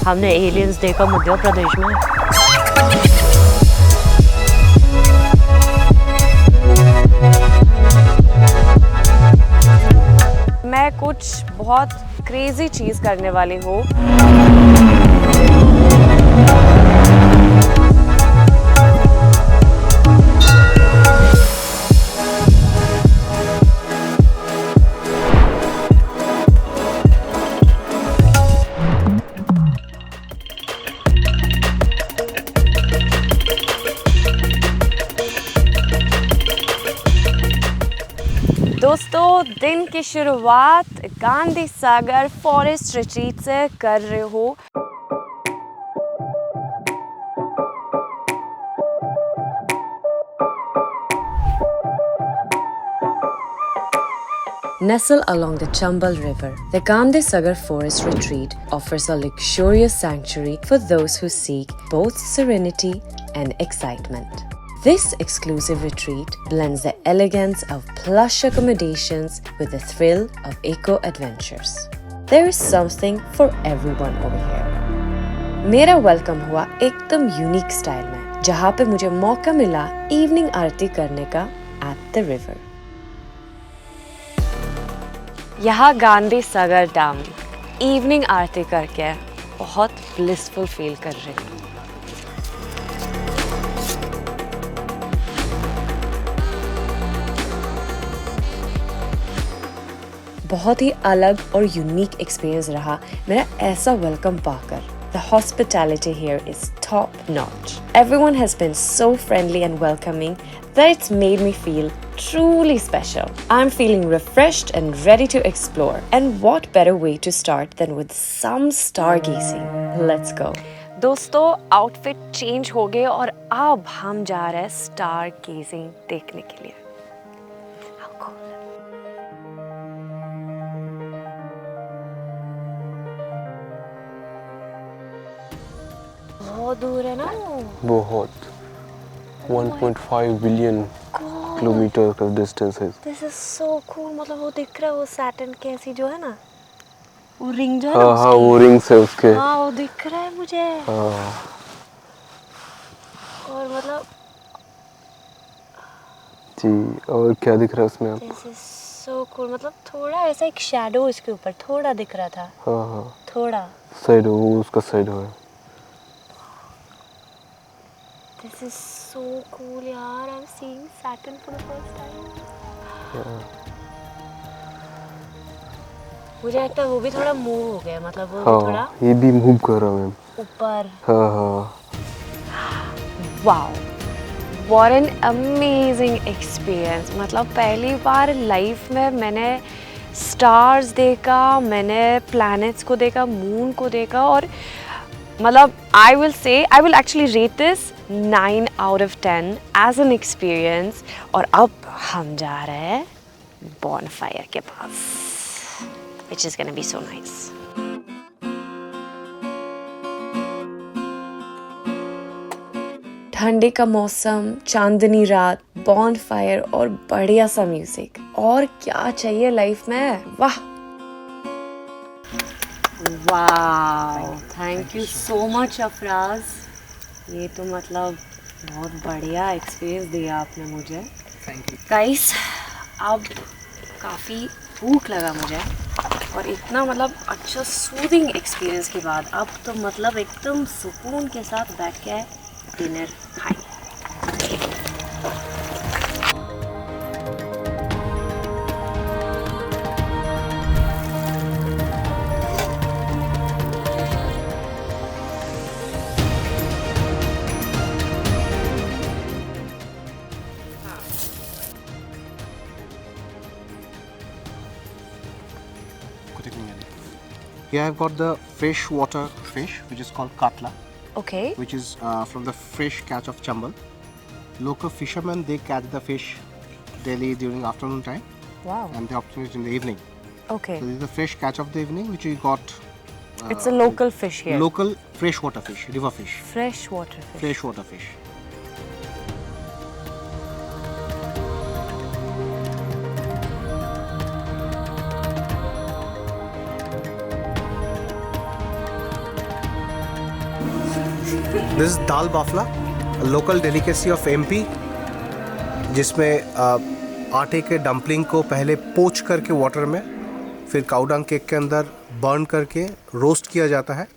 हमने एलियंस देखा मध्य प्रदेश में। मैं कुछ बहुत क्रेजी चीज करने वाली हूँ। दोस्तों, दिन की शुरुआत गांधी सागर फॉरेस्ट रिट्रीट से कर रहे हो। Nestled along the Chambal River, the Gandhi Sagar Forest Retreat offers a luxurious sanctuary for those who seek both serenity and excitement. This exclusive retreat blends the elegance of plush accommodations with the thrill of eco-adventures. There is something for everyone over here. मेरा welcome हुआ एकदम unique style में, जहाँ पे मुझे मौका मिला evening आरती करने का एट द रिवर। यहाँ गांधी सागर डैम इवनिंग आरती करके बहुत ब्लिसफुल फील कर रही हूँ। बहुत ही अलग और यूनिक एक्सपीरियंस रहा मेरा ऐसा वेलकम पाकर। The hospitality here is top notch. Everyone has been so friendly and welcoming that it's made me feel truly special. I'm feeling refreshed and ready to explore. And what better way to start than with some stargazing? Let's go. दोस्तों, outfit change हो गए और अब हम जा रहे हैं star gazing देखने के लिए। बहुत दूर है ना वो? बहुत 1.5 बिलियन किलोमीटर का डिस्टेंस है। This is so cool। मतलब वो दिख रहा है, वो सैटर्न की ऐसी जो है ना, वो रिंग जो है ना हाँ हाँ, वो रिंग्स है उसके। हाँ, वो दिख रहा है मुझे। हाँ। और मतलब जी, और क्या दिख रहा है उसमें आप? This is so cool। मतलब थोड़ा ऐसा एक शैडो इसके ऊपर थोड़ा दिख रहा था। हाँ हाँ, थोड़ा साइड वो उसका साइड है। This is so cool यार। I'm seeing Saturn for the first time। मुझे लगता है वो भी थोड़ा मूव हो गया, मतलब वो हाँ, थोड़ा ये भी मूव कर रहा है ऊपर। हाँ हाँ। Wow, what an amazing experience। मतलब पहली बार लाइफ में मैंने स्टार्स देखा, मैंने प्लैनेट्स को देखा, मून को देखा, और मतलब I will actually rate this 9 out of 10 as an experience। और अब हम जा रहे हैं bonfire के पास, which is gonna be so nice। ठंडी का मौसम, चांदनी रात, बॉनफायर और बढ़िया सा म्यूजिक, और क्या चाहिए लाइफ में। वाह वाह, thank you so much Afraz. ये तो मतलब बहुत बढ़िया एक्सपीरियंस दिया आपने मुझे। गाइस, अब काफ़ी भूख लगा मुझे, और इतना मतलब अच्छा सूदिंग एक्सपीरियंस के बाद अब तो मतलब एकदम सुकून के साथ बैठ के डिनर खाएंगे। Here I've got the freshwater fish, which is called katla, Okay. which is from the fresh catch of Chambal. Local fishermen, they catch the fish daily during afternoon time, Wow. and they obtain it in the evening. Okay. So this is the fresh catch of the evening, which we got. It's a local fish here. Local freshwater fish, river fish, Freshwater fish. freshwater fish. This is dal bafla, local delicacy of MP, जिसमें आटे के dumpling को पहले पोच करके water में, फिर cow dung cake के अंदर बर्न करके रोस्ट किया जाता है.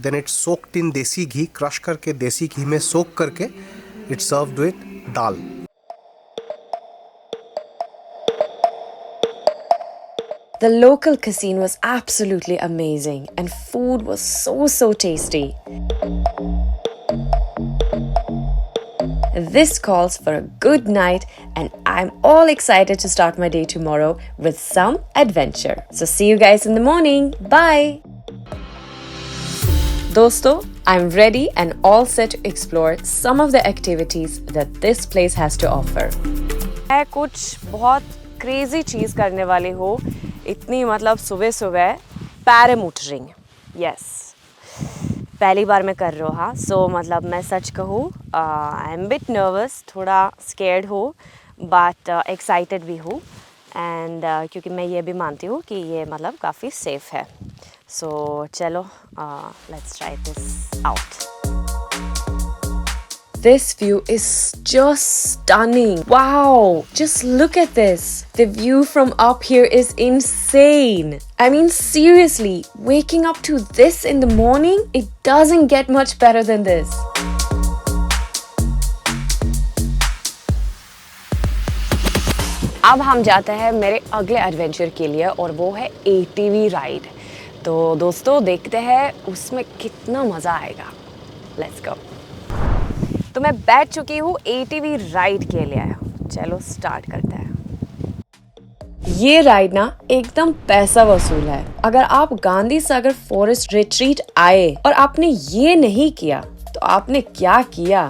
देन इट्स सोक्ड इन देसी घी, क्रश करके देसी घी में सोक करके it's served with dal. The local cuisine was absolutely amazing and food was so tasty. This calls for a good night and I'm all excited to start my day tomorrow with some adventure. So see you guys in the morning. Bye! Dosto, I'm ready and all set to explore some of the activities that this place has to offer. मैं कुछ बहुत crazy चीज़ करने वाली हूँ. इतनी मतलब सुबह paramotoring, yes, पहली बार मैं कर रहा हूँ. हाँ, सो मतलब मैं सच कहूँ, आई एम बिट नर्वस, थोड़ा स्केर्ड हूँ, बट एक्साइटेड भी हूँ. एंड क्योंकि मैं ये भी मानती हूँ कि ये मतलब काफ़ी सेफ है. सो चलो, let's try this out. This view is just stunning. Wow! Just look at this. The view from up here is insane. I mean, seriously, waking up to this in the morning, it doesn't get much better than this. अब हम जाते हैं मेरे अगले adventure के लिए और वो है ATV राइड. तो दोस्तों देखते हैं उसमें कितना मज़ा आएगा. Let's go. तो मैं बैठ चुकी हूँ ATV राइड के लिए. चलो स्टार्ट करते हैं. ये राइड ना एकदम पैसा वसूल है. अगर आप गांधी सागर फॉरेस्ट रिट्रीट आए और आपने ये नहीं किया तो आपने क्या किया.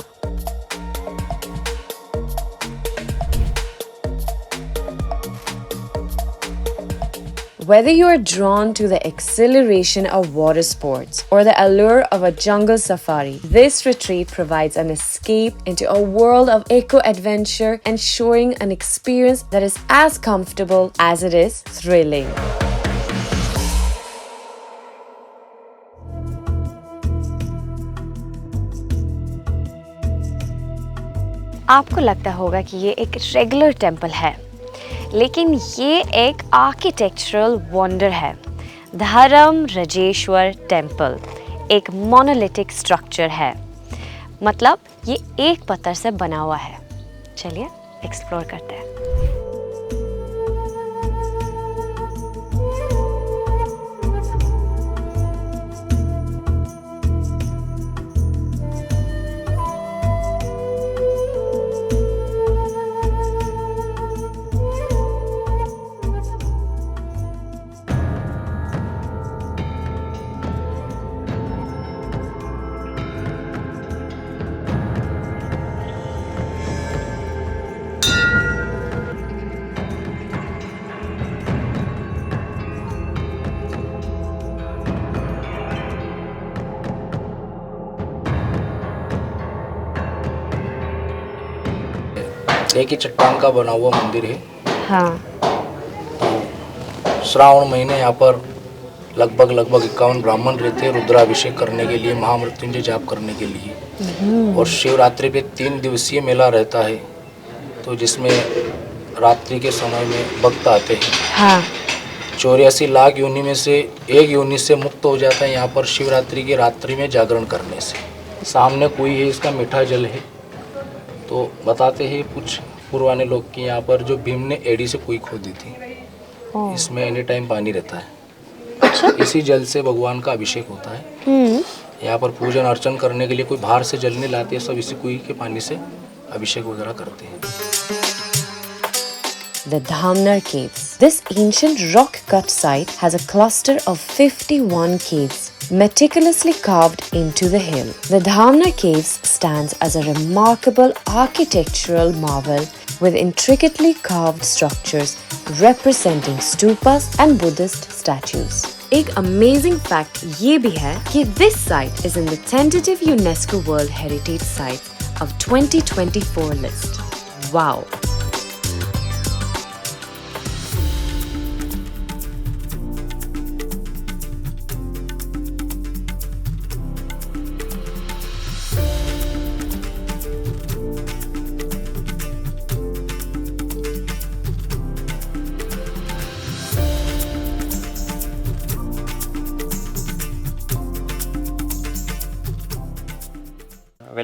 Whether you are drawn to the exhilaration of water sports or the allure of a jungle safari, this retreat provides an escape into a world of eco-adventure, ensuring an experience that is as comfortable as it is thrilling. आपको लगता होगा कि ये एक regular temple है, लेकिन ये एक आर्किटेक्चरल वंडर है. धर्म राजेश्वर टेम्पल एक मोनोलिथिक स्ट्रक्चर है, मतलब ये एक पत्थर से बना हुआ है. चलिए एक्सप्लोर करते हैं. एक ही चट्टान का बना हुआ मंदिर है. हाँ. श्रावण महीने यहाँ पर लगभग 51 ब्राह्मण रहते हैं रुद्राभिषेक करने के लिए, महामृत्युंजय जाप करने के लिए. और शिवरात्रि पे 3 दिवसीय मेला रहता है, तो जिसमें रात्रि के समय में भक्त आते हैं. हाँ. 84 लाख योनि में से एक योनि से मुक्त हो जाता है यहाँ पर शिवरात्रि की रात्रि में जागरण करने से. सामने कुएं है, इसका मीठा जल है. तो बताते हैं कुछ पुराने लोग कि यहाँ पर जो भीम ने एड़ी से कुएं खोदी थी, इसमें एनी टाइम पानी रहता है. अच्छा? इसी जल से भगवान का अभिषेक होता है. यहाँ पर पूजन अर्चन करने के लिए कोई बाहर से जल नहीं लाते, सब इसी कुएं के पानी से अभिषेक वगैरह करते हैं. The Dhamnar Caves. This ancient rock-cut site has a cluster of 51 caves meticulously carved into the hill. The Dhamnar Caves stands as a remarkable architectural marvel with intricately carved structures representing stupas and Buddhist statues. एक amazing fact ये भी है कि this site is in the tentative UNESCO World Heritage Sites of 2024 list. Wow!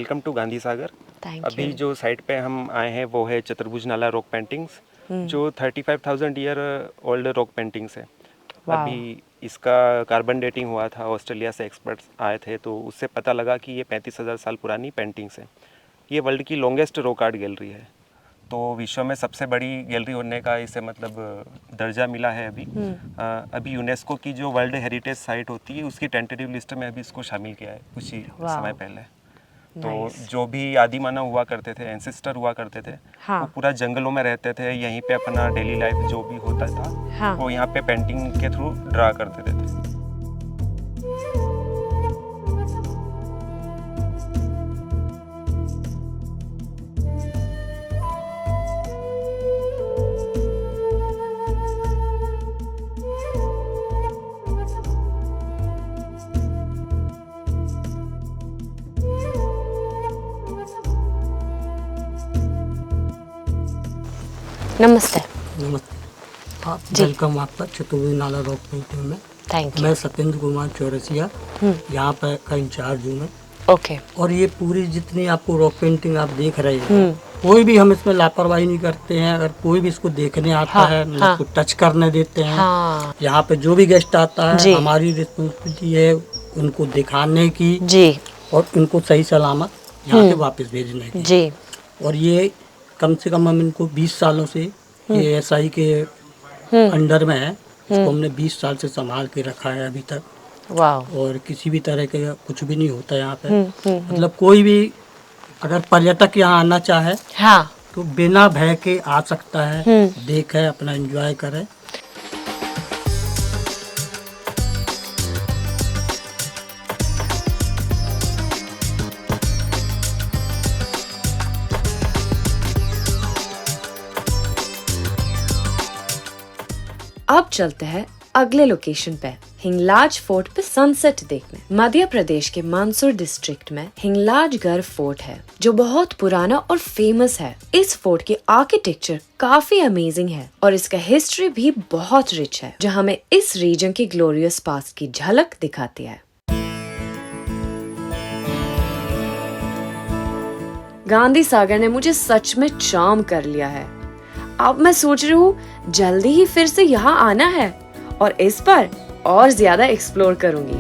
Welcome to Gandhi Sagar. Thank अभी you. जो site पे हम आए हैं वो है चतुर्भुज नाला रॉक पेंटिंग्स, जो 35,000 ईयर ओल्ड रॉक पेंटिंग्स है। Wow. अभी इसका कार्बन डेटिंग हुआ था, ऑस्ट्रेलिया से एक्सपर्ट्स आए थे तो उससे पता लगा कि ये 35,000 साल पुरानी पेंटिंग्स है। ये वर्ल्ड की लॉन्गेस्ट रॉक आर्ट गैलरी है, तो विश्व में सबसे बड़ी गैलरी होने का इसे मतलब दर्जा मिला है अभी। अभी यूनेस्को की जो वर्ल्ड हेरिटेज साइट होती है उसकी टेंटेटिव लिस्ट में अभी इसको शामिल किया है कुछ ही Wow. समय पहले। तो Nice. जो भी आदि मानव हुआ करते थे, एंसेस्टर हुआ करते थे, हाँ. वो पूरा जंगलों में रहते थे, यहीं पे अपना डेली लाइफ जो भी होता था हाँ. वो यहाँ पे पेंटिंग के थ्रू ड्रा करते थे। नमस्ते। नमस्ते। आप जी। वेलकम आपका चतुर्भुज नाला रॉक पेंटिंग में। Thank you. मैं सत्येंद्र कुमार चौरसिया यहाँ पर का इंचार्ज हूँ मैं। ओके। और ये पूरी जितनी आपको रॉक पेंटिंग आप देख रहे हैं, कोई भी हम इसमें लापरवाही नहीं करते हैं। अगर कोई भी इसको देखने आता है, हम इसको टच करने देते हैं। हाँ। यहाँ पे जो भी गेस्ट आता जी। है, हमारी रिस्पॉन्सिबिलिटी है उनको दिखाने की जी और उनको सही सलामत यहाँ से वापस भेजने की। जी। और ये कम से कम हम इनको 20 सालों से ये एसआई के अंडर में है। इसको हमने 20 साल से संभाल के रखा है अभी तक। वाह। और किसी भी तरह के कुछ भी नहीं होता यहाँ पे। मतलब कोई भी अगर पर्यटक यहाँ आना चाहे हाँ। तो बिना भय के आ सकता है, देखे, अपना एंजॉय करे। अब चलते हैं अगले लोकेशन पे, हिंगलाज फोर्ट पे सनसेट देखने। मध्य प्रदेश के मंदसौर डिस्ट्रिक्ट में हिंगलाजगढ़ फोर्ट है जो बहुत पुराना और फेमस है। इस फोर्ट की आर्किटेक्चर काफी अमेजिंग है और इसका हिस्ट्री भी बहुत रिच है जो हमें इस रीजन की ग्लोरियस पास्ट की झलक दिखाती है। गांधी सागर ने मुझे सच में चार्म कर लिया है। अब मैं सोच रही हूँ जल्दी ही फिर से यहाँ आना है और इस पर और ज्यादा एक्सप्लोर करूंगी।